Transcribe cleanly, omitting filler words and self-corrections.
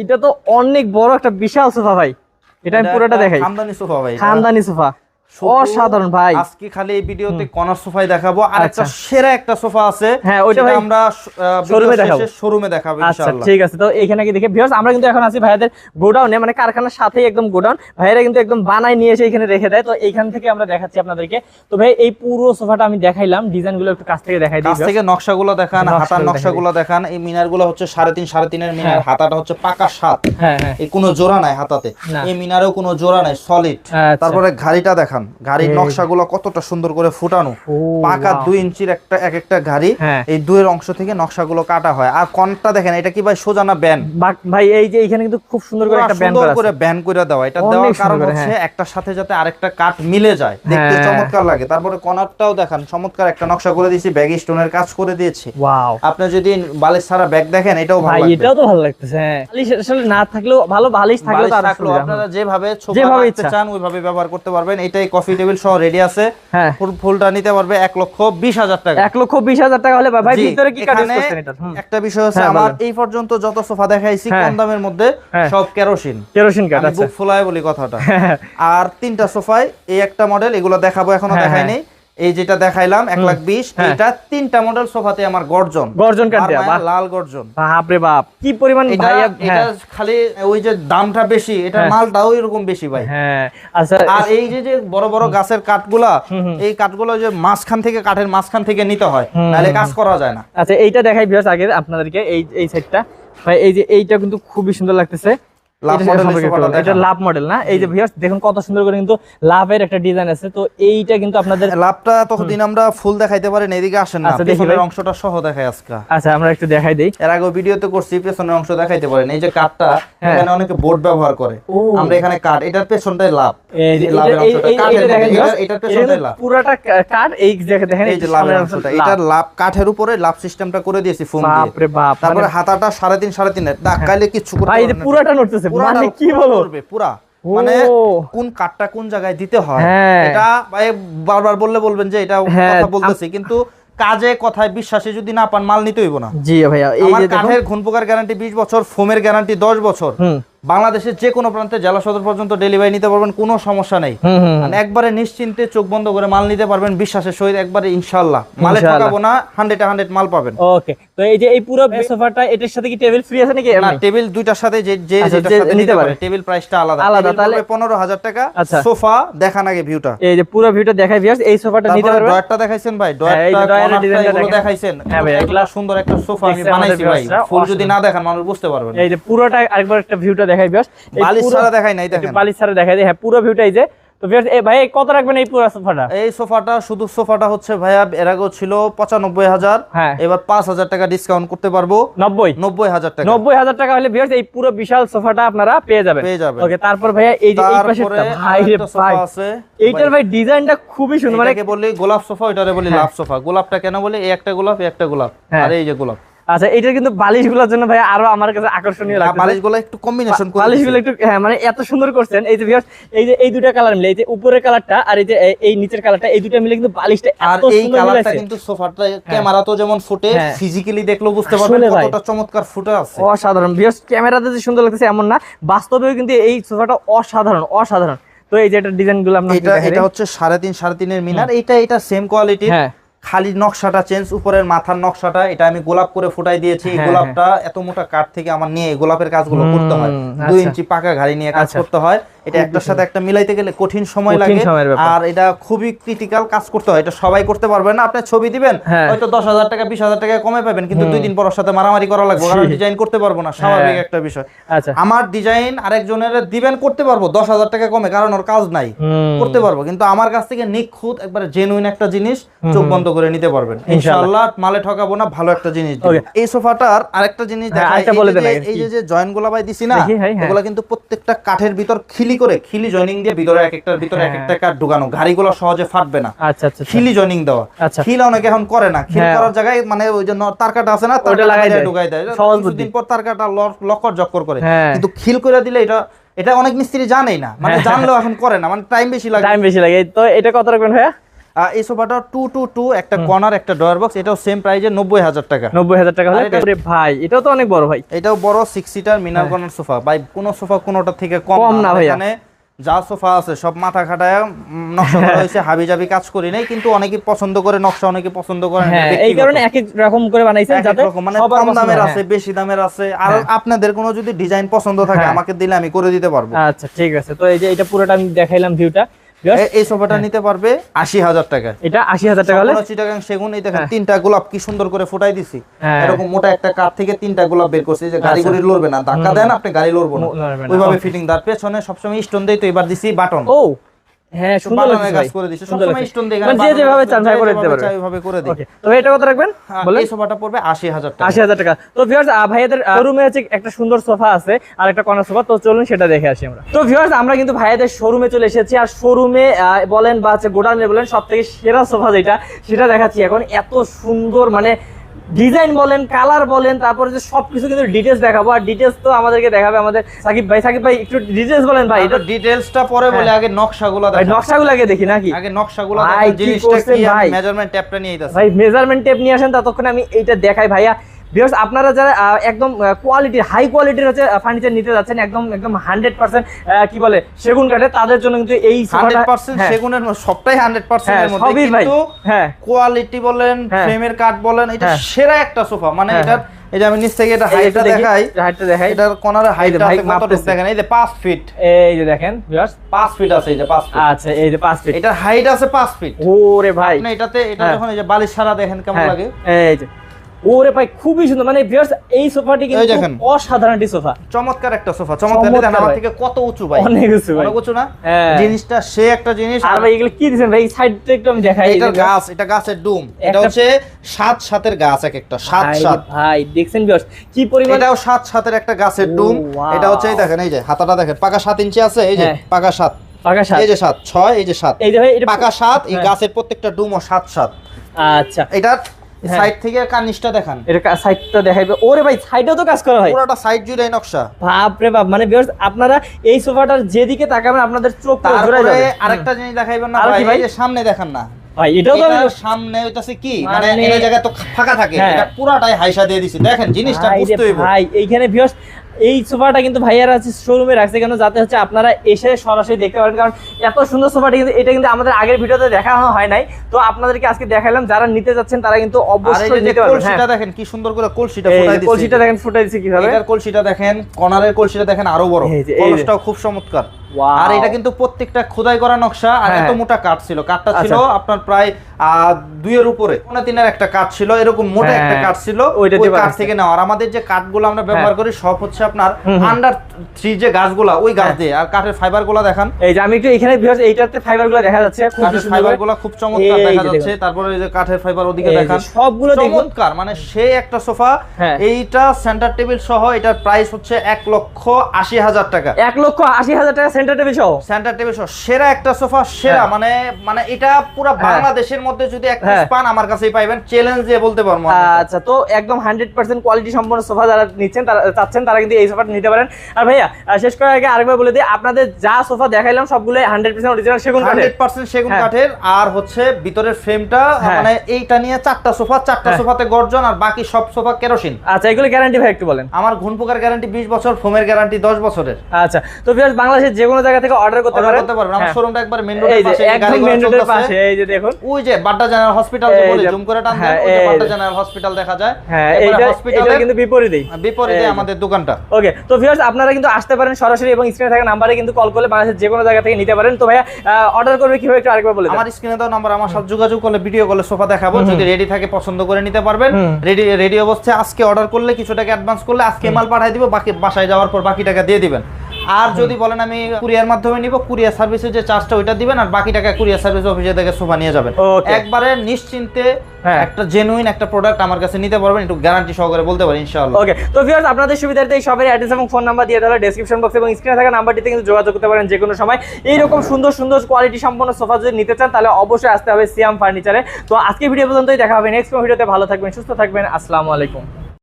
এটা তো অনেক বড় একটা বিশাল সোফা ভাই, এটা আমি পুরোটা দেখাই। খানদানি সোফা ভাই, খানদানি সোফা, অসাধারণ ভাই। আজকে খালি এই ভিডিওতে কর্নার সোফাই দেখাবো, আর একটা সেরা একটা সোফা আছে, হ্যাঁ ওইটা ভাই আমরা শোরুমে দেখাবো আচ্ছা ইনশাআল্লাহ। ঠিক আছে, তো এখানে কি দেখে ভিউয়ার্স, আমরা কিন্তু এখন আছি ভাইয়াদের গোডাউনে, মানে কারখানার সাথেই একদম গোডাউন। ভাইয়ারা কিন্তু একদম বানাই নিয়ে এসে এখানে রেখে দেয়, তো এইখান থেকে আমরা দেখাচ্ছি আপনাদেরকে। তো ভাই এই পুরো সোফাটা আমি দেখাইলাম, ডিজাইনগুলো একটু কাছ থেকে দেখাই দিই। কাছ থেকে নকশাগুলো দেখান, হাতার নকশাগুলো দেখান। এই মিনারগুলো হচ্ছে 3.5 এর মিনার, হাতাটা হচ্ছে পাকা 7। হ্যাঁ হ্যাঁ, এই কোনো জোড়া নাই হাতাতে, এই মিনারেও কোনো জোড়া নাই, সলিড। তারপরে ঘাড়িটা দেখান, ঘাড়ির নকশাগুলো কতটা সুন্দর করে ফুটানো, পাকা 2 ইঞ্চির এক একটা ঘাড়ি। এই 2 এর অংশ থেকে নকশাগুলো কাটা হয়। আর কনটা দেখেন, এটা কি ভাই সোজা না ব্যান্ড ভাই? এই যে এখানে কিন্তু খুব সুন্দর করে একটা ব্যান্ড করা আছে, করে ব্যান্ড করে দেওয়া। এটা দেওয়ার কারণ হচ্ছে একটার সাথে যাতে আরেকটা কাট মিলে যায়, দেখতে চমৎকার লাগে। তারপরে কর্নারটাও দেখান, চমৎকার একটা নকশা করে দিয়েছি, ব্যাগ স্টোনের কাজ করে দিয়েছি। ওয়াও, আপনি যদি বালিশ ছাড়া ব্যাগ দেখেন, এটাও ভালো লাগবে। এটাও তো ভালো লাগতেছে। হ্যাঁ, বালিশ আসলে না থাকলেও ভালো, বালিশ থাকলেও তার আসলে আপনারা যেভাবে ছোট চান ওইভাবে ব্যবহার করতে পারবেন। এটাই কফি টেবিল সহ রেডি আছে। হ্যাঁ, ফুলটা নিতে পারবে 1,20,000 টাকা। 1,20,000 টাকা হলে ভাই ভিতরে কি কাজ করছেন এটা? একটা বিষয় হচ্ছে, আমার এই পর্যন্ত যত সোফা দেখাইছি কম দামের মধ্যে সব কেরোসিন কাঠ। আমি বুক ফুলায় বলি কথাটা। আর 3টা সোফায় এই একটা মডেল, এগুলো দেখাবো, এখনো দেখাই নাই। এই যেটা দেখাইলাম 1,20,000, এটা 3টা মডেল সোফাতে আমার গর্জন কাঠ দেয়া, লাল গর্জন। বাপ রে বাপ, কি পরিমাণ ভাই! এটা খালি ওই যে দামটা বেশি, এটা মালটাও এরকম বেশি ভাই। হ্যাঁ আচ্ছা, আর এই যে বড় বড় গাছের কাঠগুলা, এই কাঠগুলো যে কাঠের মাঝখান থেকে নিতে হয়, নাহলে কাজ করা যায় না। আচ্ছা এইটা দেখাই ভিউয়ার্স আগে আপনাদেরকে, এই সাইডটা ভাই, এই যে এইটা কিন্তু খুবই সুন্দর লাগতেছে। এটা লাভ মডেল না? এই যে ভিউয়ার্স দেখুন কত সুন্দর করে কিন্তু লাভের একটা ডিজাইন আছে। তো এইটা কিন্তু আপনাদের লাভটা ততদিন আমরা ফুল দেখাইতে পারি না, এদিকে আসেন না, পেছনের অংশটা সহ দেখাই আজকে। আচ্ছা আমরা একটু দেখাই দেই। এর আগে ভিডিওতে করছি, পেছনের অংশ দেখাইতে পারেন। এই যে কাঠটা, এখানে অনেকে বোর্ড ব্যবহার করে, আমরা এখানে কাঠ, এটার পেছনটাই লাভ। লাভের অংশটা কাঠের মধ্যে, এটার পেছনটাই লাভ, পুরোটা কাঠ। এই দেখেন, এই যে লাভের অংশটা, এটার লাভ কাঠের উপরে লাভ সিস্টেমটা করে দিয়েছি ফোম দিয়ে। বাপ রে বাপ, তারপরে হাতাটা 3.5 এর, ধাক্কাইলে কিছু করতে পারবে না। ভাই এই পুরোটা নড়তেছে, মানে কি বলবো, পুরা মানে কোন কাঠটা কোন জায়গায় দিতে হয়, এটা ভাই বারবার বলবেন যে এটা কথা বলতেছি, কিন্তু কাজে কথায় বিশ্বাসে যদি না পান, মাল নিতে হইব না। জি ভাইয়া, এই যে কাঠের ঘুণ পোকার গ্যারান্টি 20 বছর, ফোমের গ্যারান্টি 10 বছর। বাংলাদেশের যে কোনো প্রান্তে, জেলা সদর পর্যন্ত ডেলিভারি নিতে পারবেন, কোনো সমস্যা নেই। একবারে নিশ্চিন্তে চোখ বন্ধ করে মাল নিতে পারবেন, বিশ্বাসের সহিত, একবারে ইনশাআল্লাহ। মালে ঠকাবো না, 100 মাল পাবেন। ওকে, তো এই যে এই পুরো সোফাটা, এটার সাথে কি টেবিল ফ্রি আছে নাকি? না, টেবিল দুইটার সাথে যে যেটার সাথে নিতে পারে, টেবিল প্রাইসটা আলাদা। তাহলে 15,000 টাকা। সোফা দেখান আগে ভিউটা, এই যে পুরো ভিউটা দেখাই ভিউয়ার্স। এই সোফাটা নিতে পারবেন। ডয়ারটা দেখাইছেন ভাই, ডয়ারটা দেখাইছেন। হ্যাঁ ভাই, এগুলা সুন্দর একটা সোফা আমি বানাইছি ভাই, ফুল যদি না দেখেন মানুষ বুঝতে পারবে না। এই যে পুরোটা আরেকবার একটা ভিউটা দেখাই ভিউয়ার্স, বালিশ ছাড়া দেখাই নাই, দেখেন বালিশ ছাড়া দেখাই দেই। হ্যাঁ, পুরো ভিউটা এই যে। তো ভিউয়ার্স এই ভাই কত রাখবেন এই পুরো সোফাটা? এই সোফাটা, শুধু সোফাটা হচ্ছে ভাইয়া এর আগে ছিল 95,000, এবার 5,000 টাকা ডিসকাউন্ট করতে পারবো। 90,000 টাকা। 90,000 টাকা হলে ভিউয়ার্স এই পুরো বিশাল সোফাটা আপনারা পেয়ে যাবেন। ওকে, তারপর ভাইয়া এই যে এই পাশেরটা, ভাই রে ভাই, এইটার ভাই ডিজাইনটা খুবই সুন্দর। মানে এটাকে বলি গোলাপ সোফা, ওইটারে বলি লাভ সোফা। গোলাপটা কেন বলি, এই একটা গোলাপ, এই একটা গোলাপ, আর এই যে গোলাপ। আচ্ছা, এটা কিন্তু বালিশগুলোর জন্য ভাই আরো আমার কাছে আকর্ষণীয় লাগে। বালিশগুলো একটু কম্বিনেশন করে, বালিশগুলো একটু মানে এত সুন্দর করছেন। এই যে ভিউয়ার্স, এই যে এই দুটো কালার মিলে, এই যে উপরের কালারটা আর এই যে এই নিচের কালারটা, এই দুটো মিলে কিন্তু বালিশটা এত সুন্দর। আর এই কালারটা কিন্তু সোফাটা ক্যামেরাতেও যেমন ফুটে, ফিজিক্যালি দেখলেও বুঝতে পারবেন কতটা চমৎকার ফুটে আছে। অসাধারণ ভিউয়ার্স, ক্যামেরাতে যে সুন্দর লাগতেছে এমন না, বাস্তবেও কিন্তু এই সোফাটা অসাধারণ। তো এই যে এটা ডিজাইনগুলো আপনাদের এটা হচ্ছে 3.5 এর মিনার, এটা সেম কোয়ালিটি। খালি নকশাটা চেঞ্জ, উপরের মাথার নকশাটা এটা আমি গোলাপ করে ফুটাই দিয়েছি। এই গোলাপটা এত মোটা কাঠ থেকে আমার নিয়ে গোলাপের কাজগুলো করতে হয়, 2 ইঞ্চি পাকা ঘাড়ি নিয়ে কাজ করতে হয়। এটা একটার সাথে একটা মিলাইতে গেলে কঠিন সময় লাগে, আর এটা খুবই ক্রিটিক্যাল কাজ করতে হয়। এটা সবাই করতে পারবে না। আপনি ছবি দিবেন, হয়তো 10,000 টাকা 20,000 টাকা কমে পাবেন, কিন্তু 2 দিন পর ওর সাথে মারামারি করা লাগবে, কারণ ডিজাইন করতে পারবো না, স্বাভাবিক একটা বিষয়। আমার ডিজাইন আরেকজনের দিবেন, করতে পারবো 10,000 টাকা কমে, কারণ ওর কাজ নাই, করতে পারবো। কিন্তু আমার কাছ থেকে নিখুঁত একবারে জেনুইন একটা জিনিস চোখ বন্ধ করে নিতে পারবেন ইনশাআল্লাহ। মালে ঠকাবো না, ভালো একটা জিনিস দিব। এই সোফাটার আরেকটা জিনিস দেখাই, এই যে জয়েন্ট গুলা ভাই দিছি না, এগুলা কিন্তু প্রত্যেকটা কাঠের ভিতর খিলি জয়েনিং দিয়ে ভিতরে এক একটা কাঠ ঢুকানো, গাড়িগুলো সহজে ফাটবে না। আচ্ছা, খিলি জয়েনিং দেওয়া। খিল অনেকে এখন করে না, খিল করার জায়গায় মানে ওই যে তার কাটা আছে না, তার কাটা ঢুকাই দেয়, কিছুদিন পর তার কাটা লক্কর জক্কর করে। কিন্তু খিল করে দিলে এটা অনেক মিস্ত্রি জানেই না, মানে জানলেও এখন করে না, মানে টাইম বেশি লাগে। তো এটা কত রাখবেন ভাইয়া? এই সোফাটা 222 একটা কর্নার একটা ডয়ার বক্স, এটাও সেম প্রাইজে 90000 টাকা। 90000 টাকা হলে আরে ভাই এটাও তো অনেক বড় ভাই। এটাও বড় 6 সিটার মিনার কর্নার সোফা ভাই, কোন সোফা কোনটা থেকে কম না ভাই। এখানে যা সোফা আছে সব মাথা খাটায় নকশা করা হয়েছে, হাবিজাবি কাজ করি নাই, কিন্তু অনেকে পছন্দ করে নকশা, অনেকে পছন্দ করে না, এই কারণে এক এক রকম করে বানাইছেন যাতে মানে কম দামের আছে, বেশি দামের আছে, আর আপনাদের কোনো যদি ডিজাইন পছন্দ থাকে আমাকে দিলে আমি করে দিতে পারবো। আচ্ছা ঠিক আছে, তো এই যে এটা পুরোটা আমি দেখাইলাম ভিউটা। এই সোফাটা নিতে পারবে 80000 টাকা। এটা 80000 টাকা হলে চিটাগাং সেগুন। এই দেখেন তিনটা গোলাপ কি সুন্দর করে ফুটাই দিছি, এরকম মোটা একটা কাঠ থেকে তিনটা গোলাপ বের করছি, যে গাড়ি গুড়ি লড়বে না, ধাক্কা দেন আপনি গাড়ি লড়বো না, ওইভাবে ফিটিং। তার পেছনে সবসময় স্টোন দেই, তো এবার দিছি বাটন। ও হ্যাঁ, সুন্দর লাগছে ভাই, করে দিছি সবসময় স্টোন দেই, মানে যে যেভাবে চান ভাই করে দিতে পারবে, এইভাবে করে দিই। ওকে, তো এটা কত রাখবেন বলেন? এই সোফাটা পড়বে 80000 টাকা। 80000 টাকা। তো ভিউয়ার্স ভাইয়াদের শোরুমে আছে একটা সুন্দর সোফা আছে আর একটা কর্নার সোফা, তো চলুন সেটা দেখে আসি আমরা। তো ভিউয়ার্স আমরা কিন্তু ভাইয়াদের শোরুমে চলে এসেছি, আর শোরুমে বলেন বা গোডাউনে বলেন সবথেকে সেরা সোফা যেটা সেটা দেখাচ্ছি এখন। এত সুন্দর মানে ডিজাইন বলেন, কালার বলেন, তারপরে যে সবকিছু কিন্তু ডিটেইলস দেখাবো, আর ডিটেইলস তো আমাদেরকে দেখাবে আমাদের সাকিব ভাই। সাকিব ভাই একটু ডিটেইলস বলেন ভাই। এটা ডিটেইলসটা পরে বলে, আগে নকশাগুলো দেখাই। নকশাগুলো আগে দেখি নাকি? আগে নকশাগুলো দেখেন, জিনিসটা কি, আমি মেজারমেন্ট টেপটা নিয়ে আইতাছি ভাই। মেজারমেন্ট টেপ নিয়ে আসেন, ততক্ষণ আমি এইটা দেখাই ভাইয়া। ভিউয়ার্স আপনারা যারা একদম কোয়ালিটি হাই কোয়ালিটির হচ্ছে ফার্নিচার নিতে যাচ্ছেন, একদম 100% কি বলে সেগুন কাঠে, তাদের জন্য কিন্তু এই 100% সেগুনের সবটাই 100% এর মধ্যে, কিন্তু কোয়ালিটি বলেন, ফ্রেমের কাঠ বলেন, এটা সেরা একটা সোফা। মানে এটা এই যে আমি নিচ থেকে এটা হাইটটা দেখাই, এটার কর্নারে হাইটটা কতটুকু দেখেন, এই যে 5 ফিট, এই যে দেখেন ভিউয়ার্স 5 ফিট আছে, এই যে 5 ফিট। আচ্ছা, এই যে 5 ফিট, এটার হাইট আছে 5 ফিট। ওরে ভাই, আপনি এটাতে এটা যখন এই যে বালিশ ছাড়া দেখেন কেমন লাগে, এই যে ওরে ভাই খুবই সুন্দর। মানে ভিউয়ার্স এই সোফাটি কিন্তু অসাধারণ একটি সোফা, চমৎকার একটা সোফা। চমৎকার, দেখেন আমার থেকে কত উঁচু ভাই, অনেক উঁচু ভাই, অনেক উঁচু না? জিনিসটা সে একটা জিনিস। আর ভাই এগুলো কি দিবেন ভাই? সাইডটা একটু আমি দেখাই। এটা গাছ, এটা গাছের ডুম, এটা হচ্ছে 7 গাছ, এক একটা 7 ভাই। দেখছেন ভিউয়ার্স কি পরিমাণ, এটাও 7 একটা গাছের ডুম। এটা হচ্ছে এই দেখেন, এই যে হাতাটা দেখেন, পাকা 7 ইঞ্চি আছে, এই যে পাকা 7, এই যে 7 6, এই যে 7, এই যে ভাই এটা পাকা 7। এই গাছের প্রত্যেকটা ডুমও 7। আচ্ছা, এটা সাইড থেকে কার্নিশটা দেখেন, এটা সাইডটা দেখাইবে। ওরে ভাই সাইডেও তো কাজ করা হয়, পুরোটা সাইড জুড়ে নকশা। বাপ রে বাপ, মানে ভিউয়ার্স আপনারা এই সোফাটার যেদিকে তাকাবেন আপনাদের চোখ জোড়ায় যাবে। আরেকটা জিনিস দেখাইবেন না ভাই, এই যে সামনে দেখেন না ভাই, এটাও তো সামনে হইতাছে কি, মানে এই জায়গা তো ফাঁকা থাকে, এটা পুরাটাই হাইসা দিয়ে দিছি। দেখেন জিনিসটা বুঝতে হইব ভাই। এইখানে ভিউয়ার্স এই সোফাটা কিন্তু ভাইয়ারা আছে শোরুমে রাখছে কেন, যাতে হচ্ছে আপনারা এসে সরাসরি দেখতে পারেন, কারণ এত সুন্দর সোফাটা কিন্তু এটা কিন্তু আমাদের আগের ভিডিওতে দেখানো হয় নাই, তো আপনাদেরকে আজকে দেখালাম। যারা নিতে যাচ্ছেন তারা কিন্তু অবশ্যই নিতে পারবেন। কলসিটা দেখেন কি সুন্দর করে, কলসিটা ফুটাই দিয়েছে, কলসিটা দেখেন ফুটাই দিয়েছে কিভাবে। এটার কলসিটা দেখেন, কর্নারের কলসিটা দেখেন আরো বড়, কলসটাও খুব চমৎকার। আর এটা কিন্তু প্রত্যেকটা খোদাই করা নকশা, আর এত মোটা কাঠ ছিল, কাঠটা ছিল আপনার প্রায় 2 এর উপরে, 3.5 এর একটা কাঠ ছিল, এরকম মোটা একটা কাঠ ছিল, ওই কাঠ থেকে নেওয়া। আর আমাদের যে কাঠগুলো আমরা ব্যবহার করি সব হচ্ছে আপনার আন্ডার 3 যে গাছগুলো, ওই গাছ দিয়ে। আর কাঠের ফাইবারগুলো দেখান, এই যে আমি একটু এখানে ভিউয়ার্স এইটাতে ফাইবারগুলো দেখা যাচ্ছে, কাঠের ফাইবারগুলো খুব চমৎকার দেখা যাচ্ছে। তারপরে এই যে কাঠের ফাইবার ওদিকে দেখান, সবগুলো চমৎকার। মানে সেই একটা সোফা, এইটা সেন্টার টেবিল সহ, এটার প্রাইস হচ্ছে 1,80,000 টাকা। 1,80,000 টাকা সেন্টার টেবিল সহ, সেন্টার টেবিল সহ সেরা একটা সোফা, সেরা। মানে এটা পুরো বাংলাদেশের মধ্যে যদি এক পিস পান আমার কাছেই পাইবেন, চ্যালেঞ্জ দিয়ে বলতে পারবো। আচ্ছা, তো একদম 100% কোয়ালিটি সম্পন্ন সোফা যারা নিচ্ছেন, তারা চাচ্ছেন, তারা কিন্তু এই সোফাটা নিতে পারেন। আর ভাইয়া শেষ করার আগে আরেকবার বলে দিই, আপনাদের যা সোফা দেখাইলাম সবগুলো 100% অরিজিনাল সেগুন কাঠের, 100% সেগুন কাঠের। আর হচ্ছে ভিতরের ফ্রেমটা, মানে এইটা নিয়ে 4টা সোফা, 4টা সোফাতে গর্জন, আর বাকি সব সোফা কেরোসিন। আচ্ছা, এগুলো গ্যারান্টি ভাই একটু বলেন। আমার ঘুণ পোকার গ্যারান্টি 20 বছর, ফোমের গ্যারান্টি 10 বছরের। আচ্ছা, তো ভিউয়ার্স বাংলাদেশের যে কোনো জায়গা থেকে অর্ডার করতে পারবেন। আমার শোরুমটা একবার মেইন রোডের পাশে, একদম মেইন রোডের পাশে, এই যে দেখুন, ওই যে বাড্ডা জেনারেল হসপিটাল যে বলে, জুম করে টান দেন, ওই যে বাড্ডা জেনারেল হসপিটাল দেখা যায়। হ্যাঁ, এইটা হসপিটালে কিন্তু বিপরীতে আমাদের দোকানটা। ওকে, তো ভিউয়ার্স আপনারা কিন্তু আসতে পারেন সরাসরি, এবং স্ক্রিনে থাকা নম্বরে কিন্তু কল করলে বাংলাদেশের যে কোনো জায়গা থেকে নিতে পারেন। তো ভাইয়া অর্ডার করবে কিভাবে একটু আরেকবার বলে দেন। আমার স্ক্রিনে দাও নাম্বার, আমার সাথে যোগাযোগ করলে ভিডিও কলে সোফা দেখাবো, যদি রেডি থাকে পছন্দ করে নিতে পারবেন। রেডি অবস্থায় আজকে অর্ডার করলে কিছু টাকা অ্যাডভান্স করলে আজকে মাল পাঠিয়ে দিব, বাকি বাসায় যাওয়ার পর বাকি টাকা দিয়ে দিবেন। আর যদি বলেন আমি কুরিয়ার মাধ্যমে নিব, কুরিয়ার সার্ভিসের যে চার্জটা ওইটা দিবেন, আর বাকি টাকা কুরিয়ার সার্ভিস অফিসে থেকে সোফা নিয়ে যাবেন। একবারে নিশ্চিন্তে একটা জেনুইন একটা প্রোডাক্ট আমার কাছে নিতে পারবেন, একটু গ্যারান্টি সহকারে বলতে পারি ইনশাআল্লাহ। ওকে, তো ভিউয়ার্স আপনাদের সুবিধার্থে এই সবের অ্যাড্রেস এবং ফোন নাম্বার দিয়ে দেওয়া ডেসক্রিপশন বক্সে এবং স্ক্রিনে থাকা নাম্বারটিতে কিন্তু যোগাযোগ করতে পারেন যে কোনো সময়। এইরকম সুন্দর সুন্দর কোয়ালিটি সম্পন্ন সোফা যদি নিতে চান, তাহলে অবশ্যই আসতে হবে সিয়াম ফার্নিচারে। তো আজকে ভিডিও পর্যন্তই, দেখা হবে নেক্সট ভিডিওতে। ভালো থাকবেন, সুস্থ থাকবেন, আসসালামু আলাইকুম।